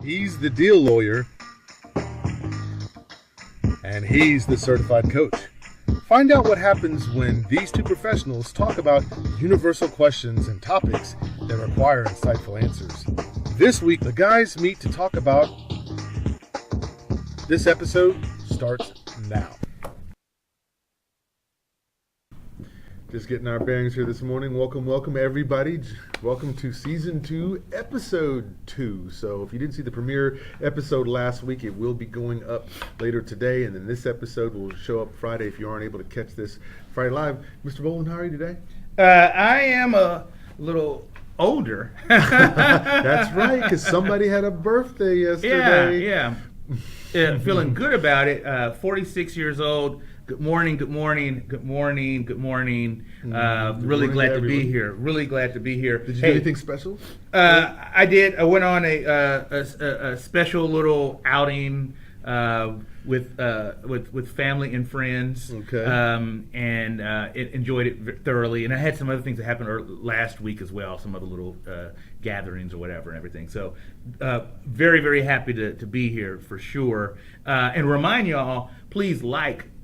He's the deal lawyer, and he's the certified coach. Find out what happens when these two professionals talk about universal questions and topics that require insightful answers. This week, the guys meet to talk about. This episode starts now. Just getting our bearings here this morning. Welcome everybody. Welcome to Season 2, Episode 2. So if you didn't see the premiere episode last week, it will be going up later today. And then this episode will show up Friday if you aren't able to catch this Friday live. Mr. Bolden, how are you today? I am a little older. That's right, because somebody had a birthday yesterday. Yeah. Feeling good about it. 46 years old. Good morning. Really glad to be here. Did you do anything special? I did. I went on a special little outing with family and friends. Okay. And enjoyed it thoroughly. And I had some other things that happened last week as well. Some other little gatherings or whatever and everything. So very, very happy to be here for sure. And remind y'all, please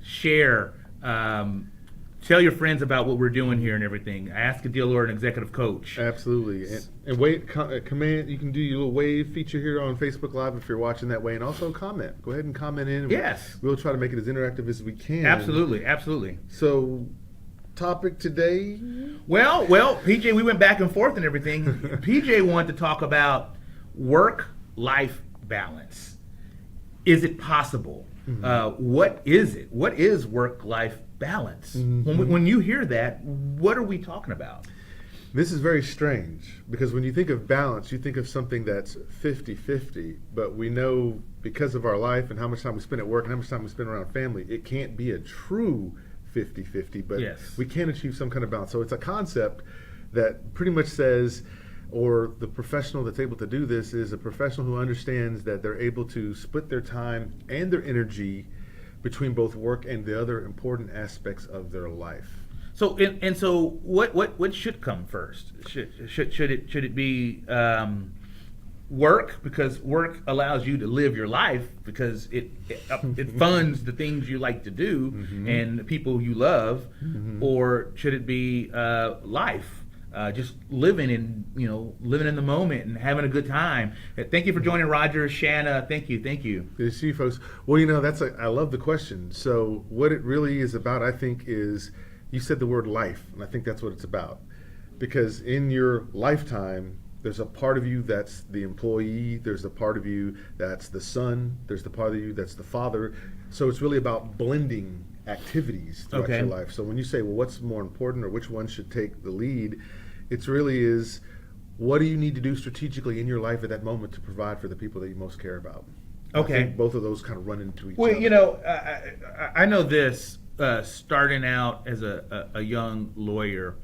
share, tell your friends about what we're doing here and everything. Ask a deal lawyer and executive coach. Absolutely. And wait, command, you can do your little wave feature here on Facebook Live if you're watching that way, and also comment. Go ahead and comment in. Yes. We'll try to make it as interactive as we can. Absolutely. So, topic today? Well, PJ, we went back and forth and everything. PJ wanted to talk about work-life balance. Is it possible? Mm-hmm. What is it? What is work-life balance? Mm-hmm. When you hear that, what are we talking about? This is very strange because when you think of balance, you think of something that's 50-50, but we know because of our life and how much time we spend at work and how much time we spend around family, it can't be a true 50-50, but yes, we can achieve some kind of balance. So it's a concept that pretty much says, or the professional that's able to do this is a professional who understands that they're able to split their time and their energy between both work and the other important aspects of their life. So so what should come first? Should it be work, because work allows you to live your life because it funds the things you like to do mm-hmm. and the people you love, mm-hmm. or should it be life? Just living in the moment and having a good time. Thank you for joining, Roger, Shanna. Thank you. Good to see you folks. Well, I love the question. So what it really is about, I think, is you said the word life, and I think that's what it's about. Because in your lifetime, there's a part of you that's the employee, there's a part of you that's the son, there's the part of you that's the father. So it's really about blending activities throughout your life. So when you say, well, what's more important or which one should take the lead, it really is, what do you need to do strategically in your life at that moment to provide for the people that you most care about? Okay. I think both of those kind of run into each other. Well, I know this, starting out as a young lawyer,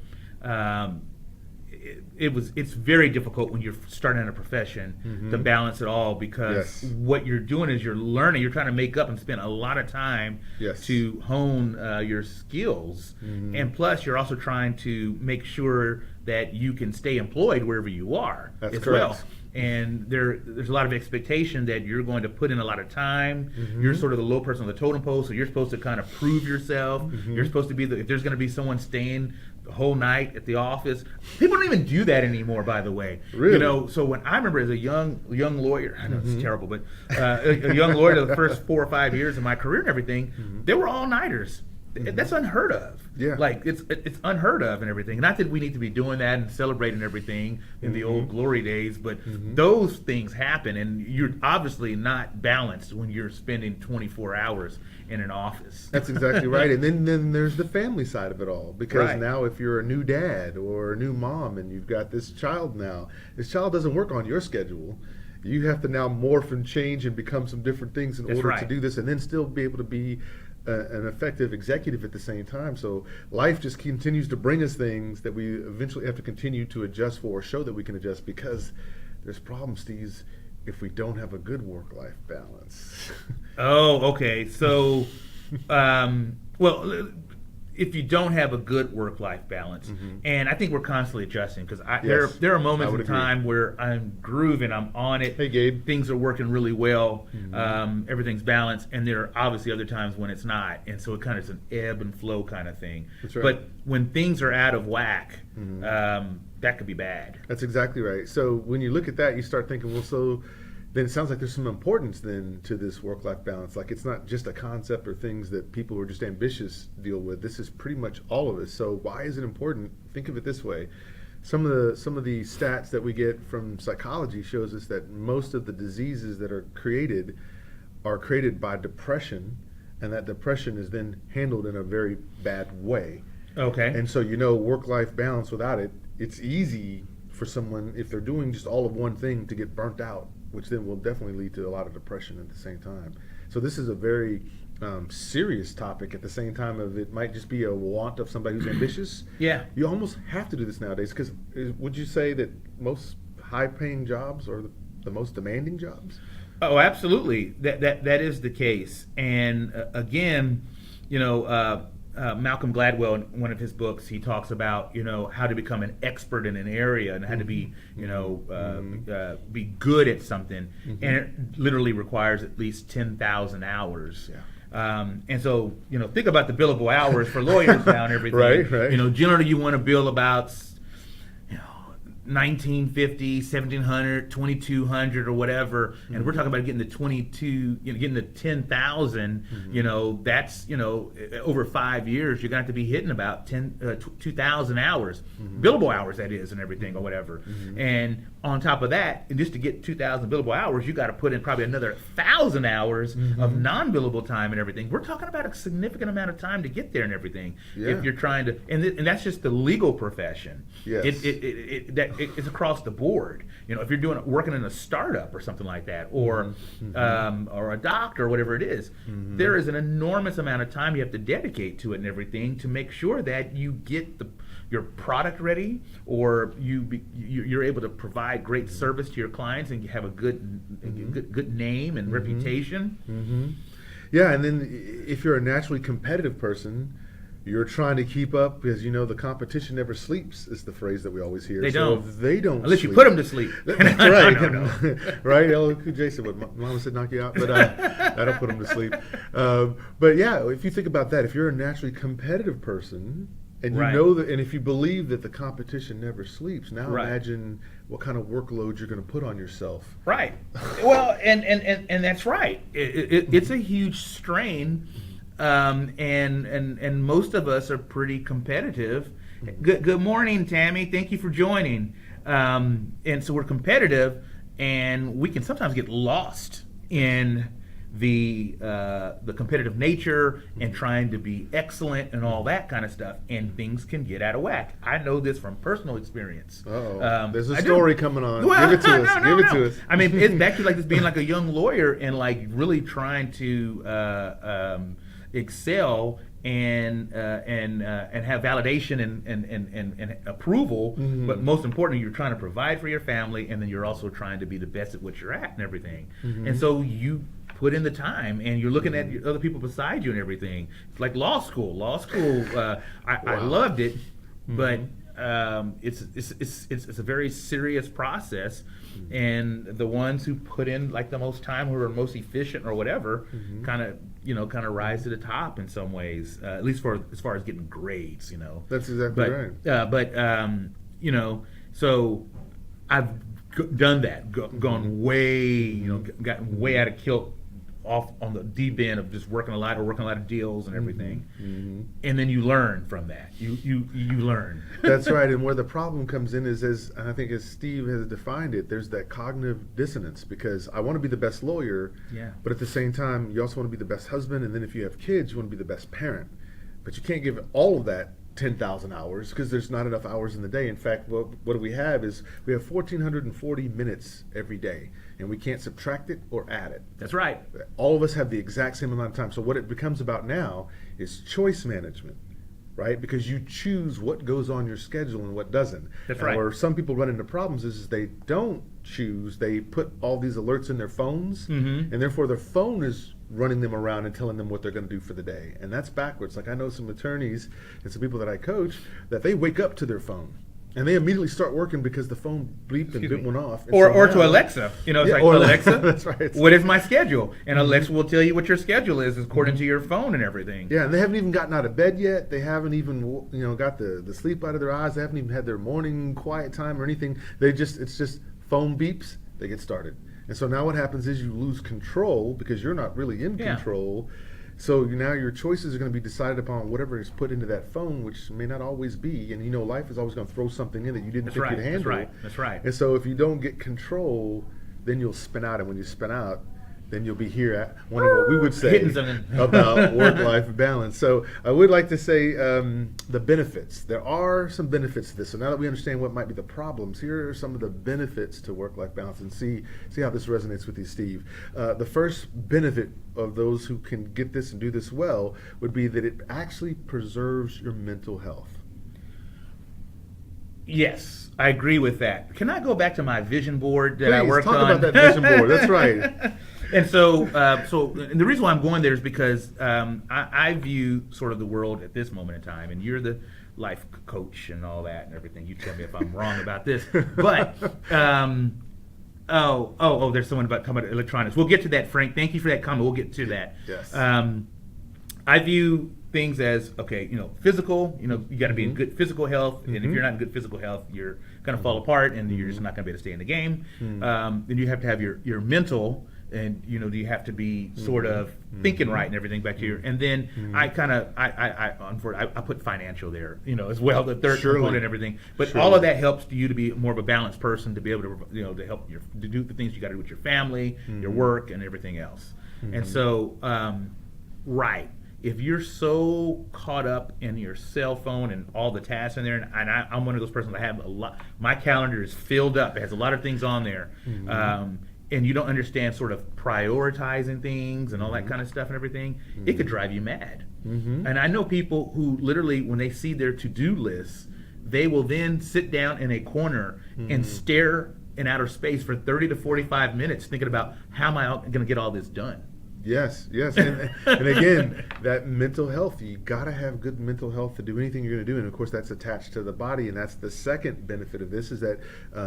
it's very difficult when you're starting in a profession mm-hmm. to balance it all, because yes. what you're doing is you're learning, you're trying to make up and spend a lot of time yes. to hone your skills, mm-hmm. and plus you're also trying to make sure that you can stay employed wherever you are. That's as correct. Well. And there's a lot of expectation that you're going to put in a lot of time. Mm-hmm. You're sort of the low person on the totem pole, so you're supposed to kind of prove yourself. Mm-hmm. You're supposed to be if there's going to be someone staying the whole night at the office. People don't even do that anymore, by the way. Really? So when I remember as a young lawyer, I know mm-hmm. it's terrible, but a young lawyer, the first 4 or 5 years of my career and everything, mm-hmm. they were all-nighters. Mm-hmm. That's unheard of. Yeah. It's unheard of and everything. Not that we need to be doing that and celebrating everything in mm-hmm. the old glory days, but mm-hmm. those things happen, and you're obviously not balanced when you're spending 24 hours in an office. That's exactly right. And then there's the family side of it all, because right. now if you're a new dad or a new mom and you've got this child now, this child doesn't work on your schedule. You have to now morph and change and become some different things in That's order right. to do this, and then still be able to be an effective executive at the same time. So life just continues to bring us things that we eventually have to continue to adjust for, or show that we can adjust, because there's problems, Steve, if we don't have a good work-life balance. Oh, okay. So, well, if you don't have a good work-life balance, and I think we're constantly adjusting because there are moments in time where I'm grooving, I'm on it. Hey, Gabe. Things are working really well, everything's balanced, and there are obviously other times when it's not, and so it kind of is an ebb and flow kind of thing. That's right. But when things are out of whack, that could be bad. That's exactly right. So when you look at that, you start thinking, well, so then it sounds like there's some importance then to this work-life balance. Like it's not just a concept or things that people who are just ambitious deal with. This is pretty much all of us. So why is it important? Think of it this way. Some of the stats that we get from psychology shows us that most of the diseases that are created by depression, and that depression is then handled in a very bad way. Okay. And so work-life balance, without it, it's easy for someone, if they're doing just all of one thing, to get burnt out, which then will definitely lead to a lot of depression at the same time. So this is a very serious topic at the same time of it might just be a want of somebody who's ambitious. Yeah. You almost have to do this nowadays because would you say that most high-paying jobs are the most demanding jobs? Oh, absolutely. That is the case. And again, Malcolm Gladwell, in one of his books, he talks about how to become an expert in an area and how to be be good at something, and it literally requires at least 10,000 hours. Yeah. And so think about the billable hours for lawyers now and everything. Right. Generally you want to bill about 1950, 1700, 2200 or whatever, and we're talking about getting to getting to 10,000. That's over 5 years you're going to have to be hitting about 2,000 hours, billable hours that is, and everything or whatever. And on top of that, and just to get 2,000 billable hours, you got to put in probably another 1,000 hours of non-billable time and everything. We're talking about a significant amount of time to get there and everything. Yeah. If you're trying to, and that's just the legal profession. Yes. It's across the board. If you're working in a startup or something like that, or or a doctor or whatever it is, there is an enormous amount of time you have to dedicate to it and everything to make sure that you get your product ready, or you're able to provide great service to your clients and you have a good name and reputation. Yeah, and then if you're a naturally competitive person, you're trying to keep up because the competition never sleeps is the phrase that we always hear. They so don't. If they don't Unless sleep, you put them to sleep. That's right. No. Right? Jason, what Mama said, knock you out, but I don't put them to sleep. But yeah, if you think about that, if you're a naturally competitive person, and you know that, and if you believe that the competition never sleeps, now imagine what kind of workload you're going to put on yourself. Right. Well, and that's right. It's a huge strain, and most of us are pretty competitive. Good morning, Tammy. Thank you for joining. And so we're competitive, and we can sometimes get lost in the competitive nature and trying to be excellent and all that kind of stuff, and things can get out of whack. I know this from personal experience. There's a story coming on. Well, give it to us. Give it to us. I mean, it's back to like this being like a young lawyer and like really trying to excel and have validation and approval, but most importantly, you're trying to provide for your family, and then you're also trying to be the best at what you're at and everything. And so you put in the time, and you're looking at other people beside you and everything. It's like law school. I loved it, but it's a very serious process, and the ones who put in like the most time, who are most efficient or whatever, kind of rise to the top in some ways, at least as far as getting grades. That's exactly right. So I've done that, gone way, gotten way out of kilt, off on the deep end of just working a lot of deals and everything, and then you learn from that. You learn. That's right. And where the problem comes in is, as Steve has defined it, there's that cognitive dissonance, because I want to be the best lawyer, but at the same time you also want to be the best husband, and then if you have kids, you want to be the best parent. But you can't give all of that 10,000 hours because there's not enough hours in the day. In fact, what we have 1,440 minutes every day, and we can't subtract it or add it. That's right. All of us have the exact same amount of time. So what it becomes about now is choice management. right? Because you choose what goes on your schedule and what doesn't. That's And right. where some people run into problems is they don't choose. They put all these alerts in their phones, Mm-hmm. and therefore their phone is running them around and telling them what they're going to do for the day. And that's backwards. Like I know some attorneys and some people that I coach that they wake up to their phone. And they immediately start working because the phone bleeped and Excuse me. went off. And Or so to now- Alexa, you know, it's Yeah, like, or Alexa, that's right. what is my schedule? And Alexa will tell you what your schedule is according to your phone and everything. Yeah, and they haven't even gotten out of bed yet. They haven't even, got the sleep out of their eyes. They haven't even had their morning quiet time or anything. It's just phone beeps. They get started. And so now what happens is you lose control because you're not really in Yeah. control. So now your choices are going to be decided upon whatever is put into that phone, which may not always be. And life is always going to throw something in that you didn't That's think right. you'd handle. That's right. And so if you don't get control, then you'll spin out. And when you spin out, then you'll be here at wondering what we would say Hitting something. about work-life balance. So I would like to say the benefits. There are some benefits to this. So now that we understand what might be the problems, here are some of the benefits to work-life balance, and see how this resonates with you, Steve. The first benefit of those who can get this and do this well would be that it actually preserves your mental health. Yes, I agree with that. Can I go back to my vision board that I Please, worked talk on? about that vision board. That's right. And so and the reason why I'm going there is because I view sort of the world at this moment in time, and you're the life coach and all that and everything. You tell me if I'm wrong about this. But, there's someone talking about electronics. We'll get to that, Frank. Thank you for that comment. We'll get to that. Yes. I view things as, physical, you got to be in good physical health, and if you're not in good physical health, you're going to fall apart, and you're just not going to be able to stay in the game. Then you have to have your mental, and you have to be sort of thinking right and everything back to your, and then I put financial there, as well, the third Surely. component and everything. But Surely. all of that helps you to be more of a balanced person, to be able to, to help to do the things you got to do with your family, your work, and everything else. And so, right. If you're so caught up in your cell phone and all the tasks in there, and I'm one of those persons, I have a lot, my calendar is filled up. It has a lot of things on there. And you don't understand sort of prioritizing things and all that kind of stuff and everything, it could drive you mad. And I know people who literally, when they see their to-do lists, they will then sit down in a corner and stare in outer space for 30 to 45 minutes thinking about, how am I going to get all this done? Yes. And again, that mental health, you got to have good mental health to do anything you're going to do. And of course, that's attached to the body. And that's the second benefit of this, is that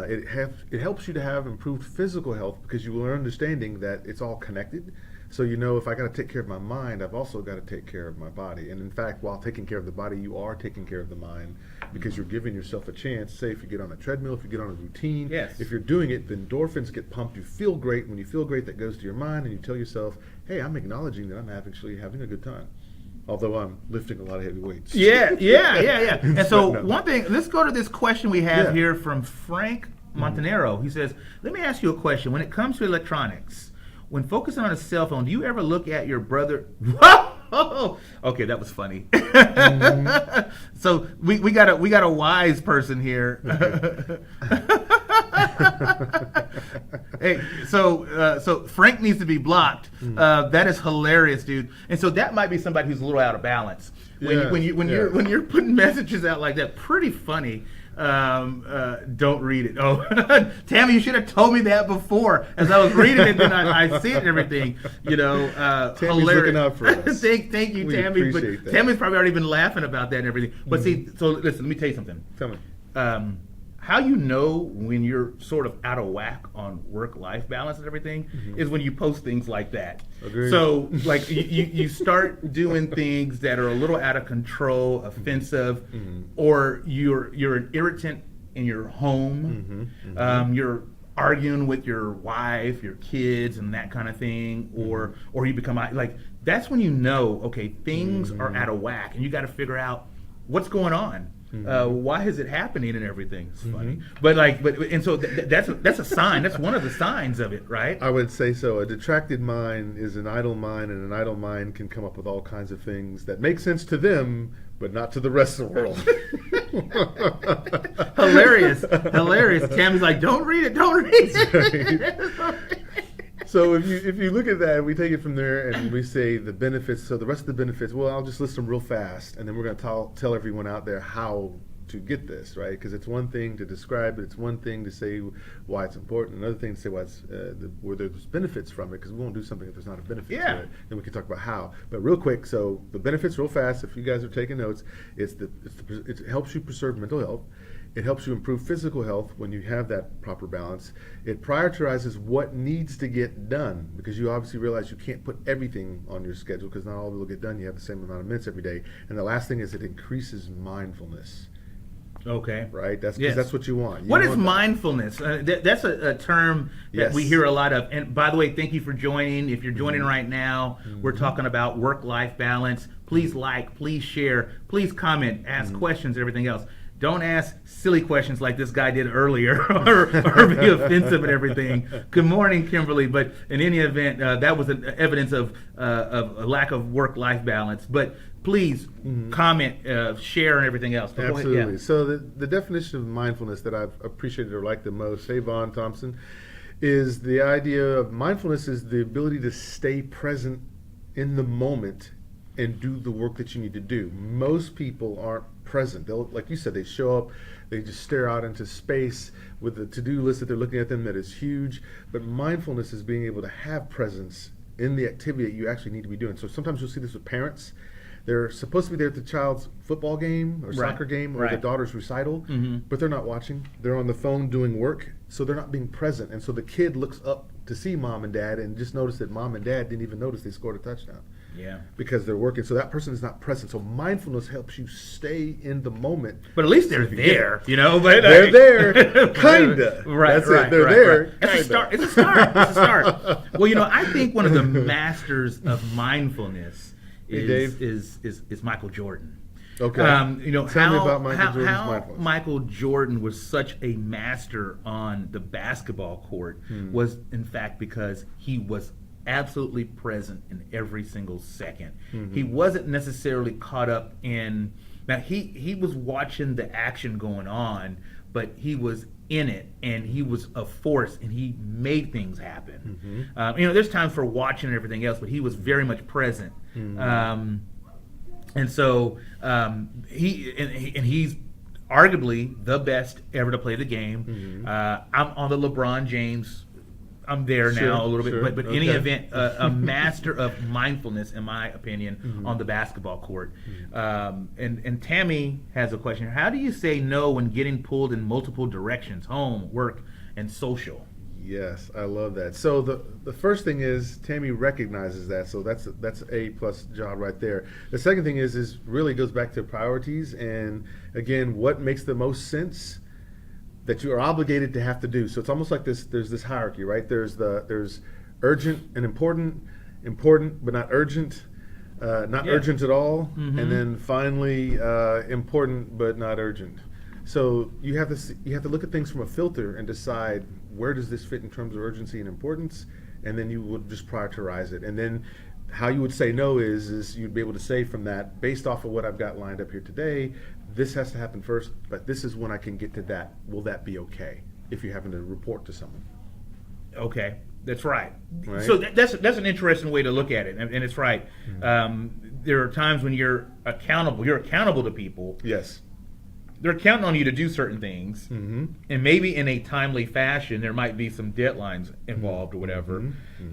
it helps you to have improved physical health, because you are understanding that it's all connected. So if I got to take care of my mind, I've also got to take care of my body. And in fact, while taking care of the body, you are taking care of the mind, because you're giving yourself a chance. Say if you get on a treadmill, if you get on a routine, Yes. if you're doing it, the endorphins get pumped. You feel great. When you feel great, that goes to your mind, and you tell yourself, hey, I'm acknowledging that I'm actually having a good time, although I'm lifting a lot of heavy weights. Yeah. And so No. one thing, let's go to this question we have Yeah. here from Frank Montanero. He says, let me ask you a question. When it comes to electronics, when focusing on a cell phone, do you ever look at your brother? Okay, that was funny. So we got a wise person here. Hey, so Frank needs to be blocked. That is hilarious, dude. And so that might be somebody who's a little out of balance. When you're putting messages out like that, pretty funny. Don't read it. Oh, Tammy, you should have told me that before. As I was reading it, then I see it and everything. Tammy's hilarious. looking out for us. Thank you, We Tammy. appreciate But that. Tammy's probably already been laughing about that and everything. But see, so listen, let me tell you something. Tell me. How you know when you're sort of out of whack on work-life balance and everything is when you post things like that. Agreed. So, like, you start doing things that are a little out of control, offensive, or you're an irritant in your home. You're arguing with your wife, your kids, and that kind of thing, or you become like, that's when you know, okay, things are out of whack, and you got to figure out what's going on. Why is it happening and everything? It's funny, but so that's a sign. That's one of the signs of it, right? I would say so. A detracted mind is an idle mind, and an idle mind can come up with all kinds of things that make sense to them, but not to the rest of the world. Hilarious. Tammy's like, don't read it. So if you look at that, we take it from there and we say the benefits. So the rest of the benefits, well, I'll just list them real fast, and then we're going to tell everyone out there how to get this, right? Because it's one thing to describe it, it's one thing to say why it's important, another thing to say why it's where there's benefits from it. Because we won't do something if there's not a benefit to it. Then we can talk about how. But real quick, so the benefits, real fast. If you guys are taking notes, it helps you preserve mental health. It helps you improve physical health when you have that proper balance. It prioritizes what needs to get done, because you obviously realize you can't put everything on your schedule because not all of it will get done. You have the same amount of minutes every day. And the last thing is it increases mindfulness. Okay. Right? That's what you want. What is mindfulness? That's a term that we hear a lot of. And by the way, thank you for joining. If you're joining right now, we're talking about work-life balance. Please like, please share, please comment, ask questions, everything else. Don't ask silly questions like this guy did earlier or be offensive and everything. Good morning, Kimberly. But in any event, that was an evidence of a lack of work-life balance. But please comment, share, and everything else. But absolutely. Go ahead, So the definition of mindfulness that I've appreciated or liked the most, Vaughn Thompson, is the idea of mindfulness is the ability to stay present in the moment and do the work that you need to do. Most people aren't present. They'll, like you said, they show up, they just stare out into space with the to-do list that they're looking at them that is huge. But mindfulness is being able to have presence in the activity that you actually need to be doing. So sometimes you'll see this with parents. They're supposed to be there at the child's football game or soccer game or the daughter's recital, but they're not watching. They're on the phone doing work, so they're not being present. And so the kid looks up to see mom and dad and just notice that mom and dad didn't even notice they scored a touchdown. Yeah. Because they're working. So that person is not present. So mindfulness helps you stay in the moment. But at least they're there, you know. But they're there, kinda. Right, That's right. it. They're there. Right. It's a start. It's a start. Well, you know, I think one of the masters of mindfulness is Michael Jordan. Okay. You know, Tell me about Michael Jordan's how mindfulness. Michael Jordan was such a master on the basketball court was, in fact, because he was absolutely present in every single second. He wasn't necessarily caught up in. Now he was watching the action going on, but he was in it, and he was a force, and he made things happen. You know, there's times for watching and everything else, but he was very much present. And so he's arguably the best ever to play the game. I'm on the LeBron James. I'm there now a little bit, but in any event, a master of mindfulness, in my opinion, on the basketball court. And Tammy has a question. How do you say no when getting pulled in multiple directions, home, work, and social? Yes, I love that. So the first thing is Tammy recognizes that, so that's A plus job right there. The second thing is really goes back to priorities, and again, what makes the most sense that you are obligated to have to do. So it's almost like this. There's this hierarchy, right? There's urgent and important but not urgent, not urgent at all, and then finally important but not urgent. So you have to look at things from a filter and decide where does this fit in terms of urgency and importance, and then you would just prioritize it. And then how you would say no is you'd be able to say from that, based off of what I've got lined up here today, this has to happen first, but this is when I can get to that. Will that be okay if you're having to report to someone? Okay, that's right. So that's an interesting way to look at it, and it's right. There are times when you're accountable to people. Yes. They're counting on you to do certain things, and maybe in a timely fashion. There might be some deadlines involved or whatever,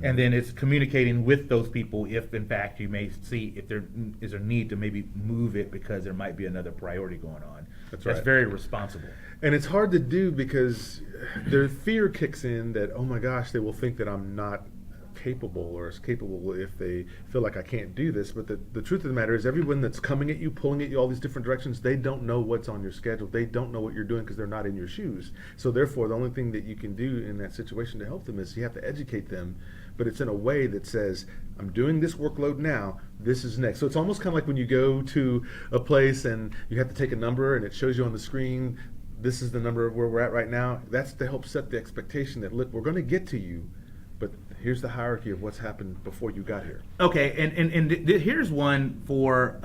and then it's communicating with those people if, in fact, you may see if there is a need to maybe move it because there might be another priority going on. That's right. That's very responsible. And it's hard to do because their fear kicks in that, oh my gosh, they will think that I'm not capable or as capable if they feel like I can't do this. But the truth of the matter is everyone that's coming at you, pulling at you all these different directions, they don't know what's on your schedule. They don't know what you're doing because they're not in your shoes. So therefore, the only thing that you can do in that situation to help them is you have to educate them, but it's in a way that says, I'm doing this workload now, this is next. So it's almost kind of like when you go to a place and you have to take a number and it shows you on the screen, this is the number of where we're at right now. That's to help set the expectation that, look, we're going to get to you, but here's the hierarchy of what's happened before you got here. Okay, and here's one for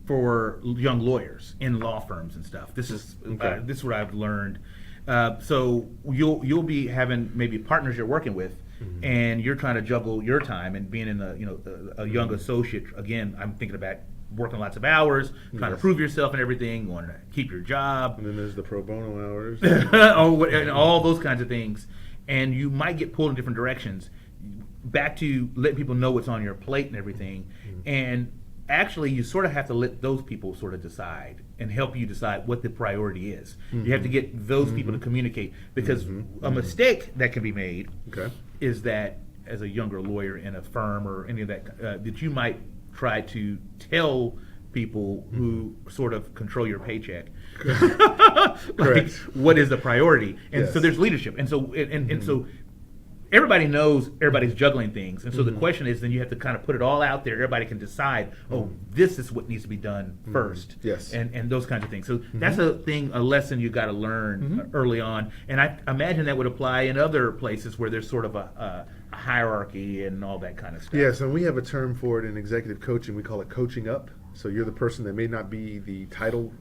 young lawyers in law firms and stuff. This is this is what I've learned. So you'll be having maybe partners you're working with, and you're trying to juggle your time and being in a young associate. Again, I'm thinking about working lots of hours, trying to prove yourself and everything, wanting to keep your job, And then there's the pro bono hours. and all those kinds of things. And you might get pulled in different directions. Back to letting people know what's on your plate and everything, and actually you sort of have to let those people sort of decide and help you decide what the priority is. You have to get those people to communicate, because a mistake that can be made is that as a younger lawyer in a firm or any of that, that you might try to tell people who sort of control your paycheck like, what is the priority. And so there's leadership, and so and so everybody knows everybody's juggling things, and so the question is, then you have to kind of put it all out there. Everybody can decide, this is what needs to be done first, and those kinds of things. So that's a lesson you got to learn early on, and I imagine that would apply in other places where there's sort of a hierarchy and all that kind of stuff. Yes, and we have a term for it in executive coaching. We call it coaching up. So you're the person that may not be the title.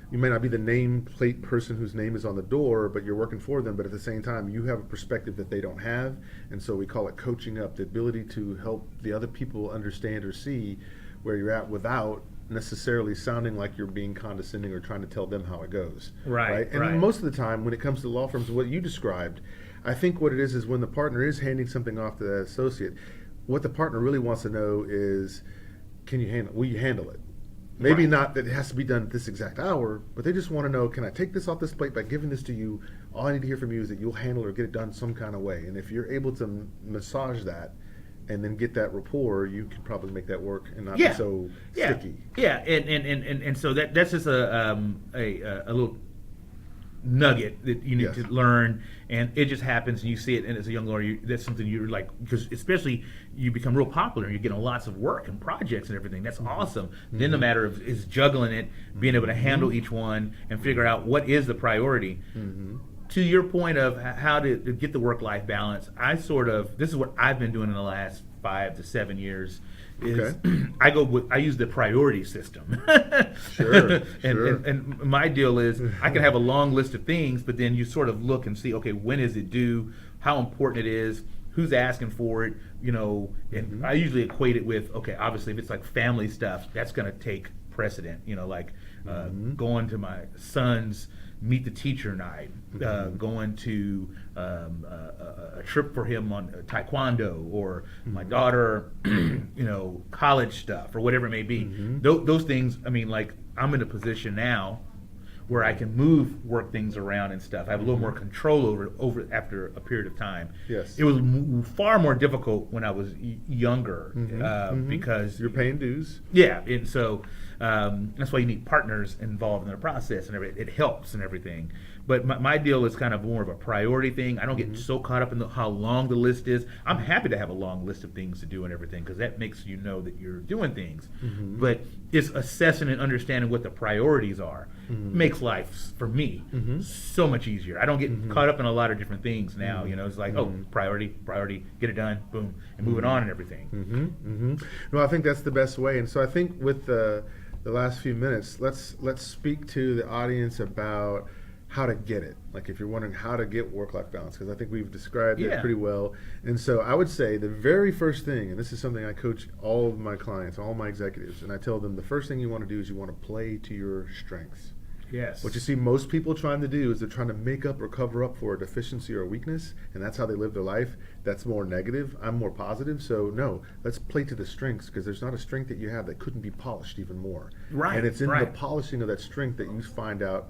You may not be the nameplate person whose name is on the door, but you're working for them. But at the same time, you have a perspective that they don't have. And so we call it coaching up, the ability to help the other people understand or see where you're at without necessarily sounding like you're being condescending or trying to tell them how it goes. Right. And most of the time, when it comes to law firms, what you described, I think what it is when the partner is handing something off to that associate, what the partner really wants to know is, will you handle it? Maybe not that it has to be done at this exact hour, but they just want to know, can I take this off this plate by giving this to you? All I need to hear from you is that you'll handle it or get it done some kind of way. And if you're able to massage that and then get that rapport, you could probably make that work and not be so sticky. Yeah, and so that's just a little nugget that you need to learn, and it just happens, and you see it, and as a young lawyer, that's something you're like, because especially you become real popular, and you're getting lots of work and projects and everything. That's awesome. Then the matter of is juggling it, being able to handle each one and figure out what is the priority. To your point of how to get the work-life balance, this is what I've been doing in the last 5 to 7 years. I use the priority system. And my deal is, I can have a long list of things, but then you sort of look and see, okay, when is it due? How important it is? Who's asking for it? And I usually equate it with, okay, obviously if it's like family stuff, that's going to take precedent. Like going to my son's meet the teacher night, going to a trip for him on taekwondo, or my daughter, college stuff, or whatever it may be. Those things, I mean, like, I'm in a position now where I can work things around and stuff. I have a little more control over after a period of time. It was far more difficult when I was younger, because you're paying dues. Yeah, and so that's why you need partners involved in the process and everything. It helps and everything. But my deal is kind of more of a priority thing. I don't get so caught up in how long the list is. I'm happy to have a long list of things to do and everything, because that makes you know that you're doing things. But it's assessing and understanding what the priorities are. Makes life, for me, so much easier. I don't get caught up in a lot of different things now. It's like, priority, get it done, boom, and moving on and everything. No, I think that's the best way. And so I think with the last few minutes, let's speak to the audience about how to get it. Like, if you're wondering how to get work-life balance, because I think we've described it pretty well. And so I would say the very first thing, and this is something I coach all of my clients, all my executives, and I tell them the first thing you want to do is you want to play to your strengths. What you see most people trying to do is they're trying to make up or cover up for a deficiency or a weakness, and that's how they live their life. That's more negative. I'm more positive. So no, let's play to the strengths, because there's not a strength that you have that couldn't be polished even more. And it's in the polishing of that strength that you find out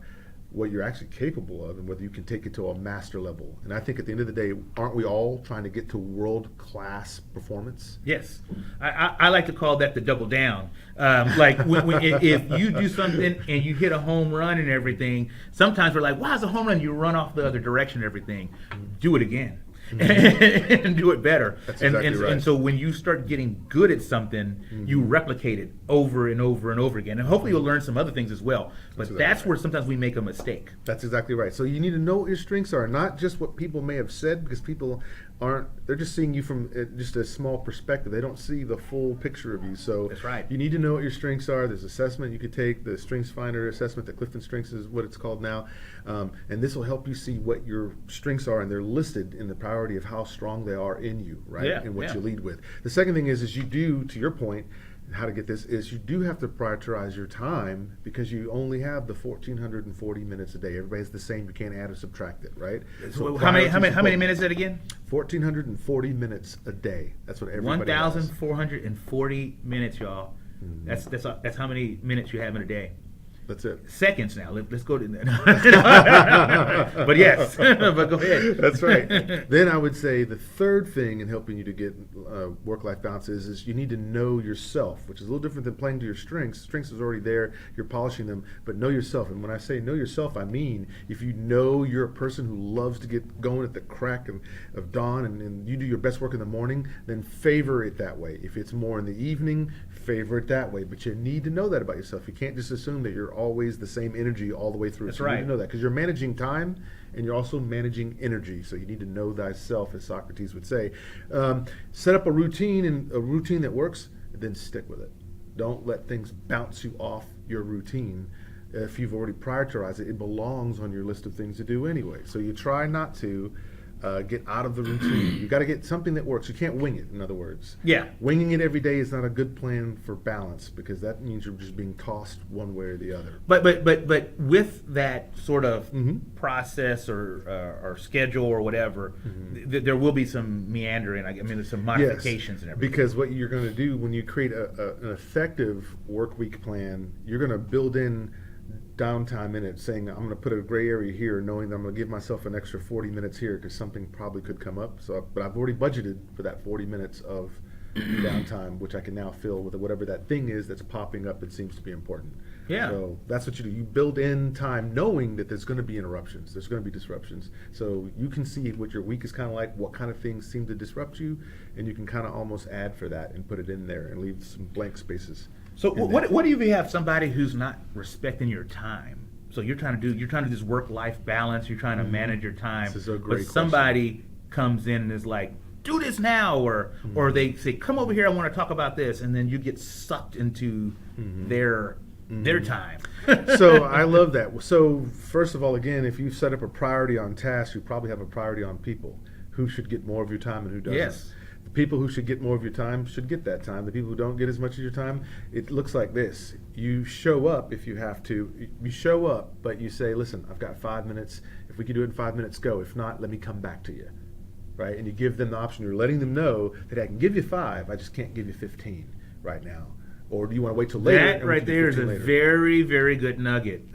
what you're actually capable of and whether you can take it to a master level. And I think at the end of the day, aren't we all trying to get to world-class performance? Yes. I like to call that the double down. Like, if you do something and you hit a home run and everything, sometimes we're like, wow, it's a home run. You run off the other direction and everything. Do it again. and do it better. That's and, exactly right. and so when you start getting good at something, you replicate it over and over and over again. And hopefully you'll learn some other things as well. But that's where sometimes we make a mistake. That's exactly right. So you need to know what your strengths are, not just what people may have said, because people they're just seeing you from just a small perspective. They don't see the full picture of you. So That's right. You need to know what your strengths are. There's assessment you could take, the Strengths Finder assessment, that Clifton Strengths is what it's called now. And this will help you see what your strengths are, and they're listed in the priority of how strong they are in you, right? Yeah, and what yeah. you lead with. The second thing is you do, to your point, how to get this is you do have to prioritize your time, because you only have the 1,440 minutes a day. Everybody's the same. You can't add or subtract it, right? So how many minutes is that again? 1,440 minutes a day. That's what everybody has. 1,440 minutes, y'all. That's how many minutes you have in a day. That's it. Seconds now. Let's go to that. But yes, but go ahead. That's right. Then I would say the third thing in helping you to get work-life balance is you need to know yourself, which is a little different than playing to your strengths. Strengths is already there. You're polishing them, but know yourself. And when I say know yourself, I mean if you know you're a person who loves to get going at the crack of dawn and you do your best work in the morning, then favor it that way. If it's more in the evening, favor it that way. But you need to know that about yourself. You can't just assume that you're always the same energy all the way through. That's so you right. need to know that, because you're managing time and you're also managing energy. So you need to know thyself, as Socrates would say. Set up a routine that works, and then stick with it. Don't let things bounce you off your routine. If you've already prioritized it, it belongs on your list of things to do anyway. So you try not to get out of the routine. You got to get something that works. You can't wing it, in other words. Yeah. Winging it every day is not a good plan for balance, because that means you're just being tossed one way or the other. But with that sort of process or schedule or whatever, there will be some meandering. I mean, there's some modifications and everything. Because what you're going to do when you create an effective work week plan, you're going to build in downtime in it, saying I'm going to put a gray area here, knowing that I'm going to give myself an extra 40 minutes here because something probably could come up. But I've already budgeted for that 40 minutes of downtime, which I can now fill with whatever that thing is that's popping up that seems to be important. Yeah. So that's what you do. You build in time knowing that there's going to be interruptions. There's going to be disruptions. So you can see what your week is kind of like, what kind of things seem to disrupt you, and you can kind of almost add for that and put it in there and leave some blank spaces. So what do you have somebody who's not respecting your time? So you're trying to do this work-life balance. You're trying to manage your time. This is a great but somebody comes in and is like, do this now, or they say, come over here, I want to talk about this, and then you get sucked into their time. So I love that. So first of all, again, if you set up a priority on tasks, you probably have a priority on people. Who should get more of your time and who doesn't? Yes. The people who should get more of your time should get that time. The people who don't get as much of your time, it looks like this. You show up if you have to. You show up, but you say, listen, I've got 5 minutes. If we can do it in 5 minutes, go. If not, let me come back to you. Right? And you give them the option. You're letting them know that I can give you 5, I just can't give you 15 right now. Or do you want to wait till later? That right there is a very, very good nugget,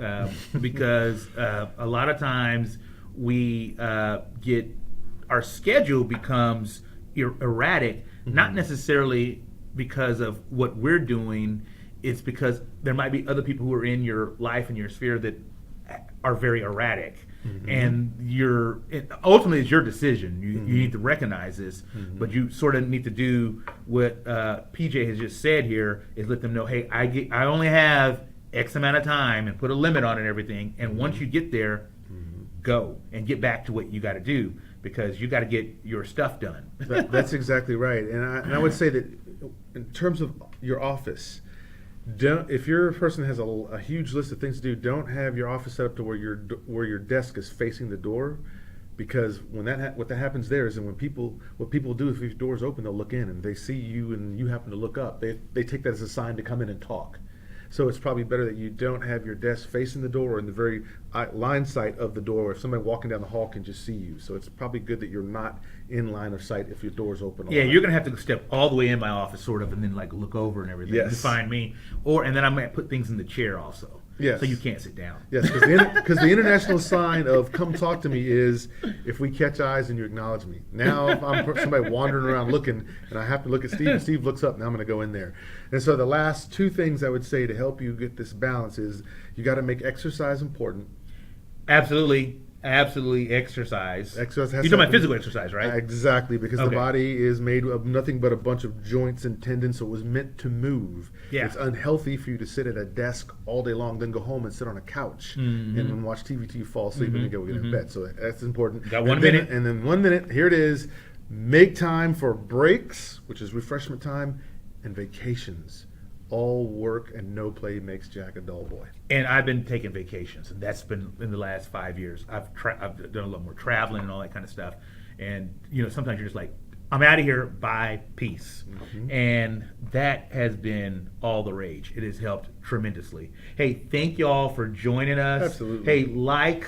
because a lot of times we get, our schedule becomes erratic, not necessarily because of what we're doing. It's because there might be other people who are in your life and your sphere that are very erratic. And ultimately it's your decision. You need to recognize this, but you sort of need to do what PJ has just said here, is let them know, hey, I only have X amount of time, and put a limit on it and everything. And once you get there, go and get back to what you got to do, because you got to get your stuff done. That's exactly right. And I would say that in terms of your office, if you're a person that has a huge list of things to do, don't have your office set up to where your desk is facing the door, because when what that happens there is, and what people do, if your door's open, they'll look in and they see you and you happen to look up, they take that as a sign to come in and talk. So it's probably better that you don't have your desk facing the door or in the very line sight of the door. If somebody walking down the hall can just see you. So it's probably good that you're not in line of sight if your door's open. Yeah, you're going to have to step all the way in my office, sort of, and then like look over and everything to find me. And then I might put things in the chair also. Yes. So you can't sit down. Yes, because the international sign of come talk to me is if we catch eyes and you acknowledge me. Now if I'm somebody wandering around looking and I have to look at Steve and Steve looks up, now I'm going to go in there. And so the last 2 things I would say to help you get this balance is you got to make exercise important. Absolutely. absolutely exercise. Exercise has You're to talking about happen. physical exercise, right? Exactly, because the Okay. body is made of nothing but a bunch of joints and tendons, so it was meant to move. Yeah. It's unhealthy for you to sit at a desk all day long, then go home and sit on a couch Mm-hmm. and then watch TV till you fall asleep and then go get in bed. So that's important. Got 1 And then- minute. And then 1 minute, here it is. Make time for breaks, which is refreshment time, and vacations. All work and no play makes Jack a dull boy. And I've been taking vacations, and that's been in the last 5 years. I've done a lot more traveling and all that kind of stuff. And sometimes you're just like, I'm out of here. Bye, peace. And that has been all the rage. It has helped tremendously. Hey, thank y'all for joining us. Absolutely. Hey, like,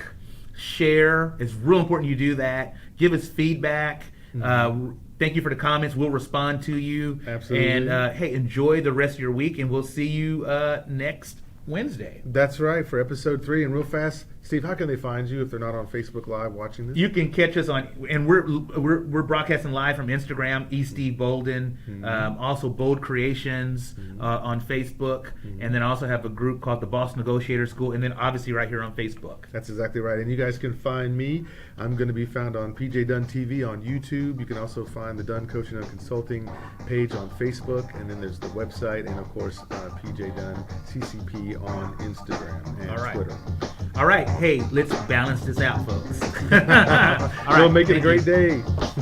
share. It's real important you do that. Give us feedback. Thank you for the comments. We'll respond to you. Absolutely. And hey, enjoy the rest of your week, and we'll see you next Wednesday. That's right, for episode 3. And real fast, Steve, how can they find you if they're not on Facebook Live watching this? You can catch us on, and we're broadcasting live from Instagram, steve.bolden, also Bold Creations on Facebook, and then also have a group called the Boss Negotiator School, and then obviously right here on Facebook. That's exactly right. And you guys can find me. I'm going to be found on PJ Dunn TV on YouTube. You can also find the Dunn Coaching and Consulting page on Facebook. And then there's the website and, of course, PJ Dunn CCP on Instagram and All right. Twitter. All right. Hey, let's balance this out, folks. All right. Well, make it a Thank great you. day.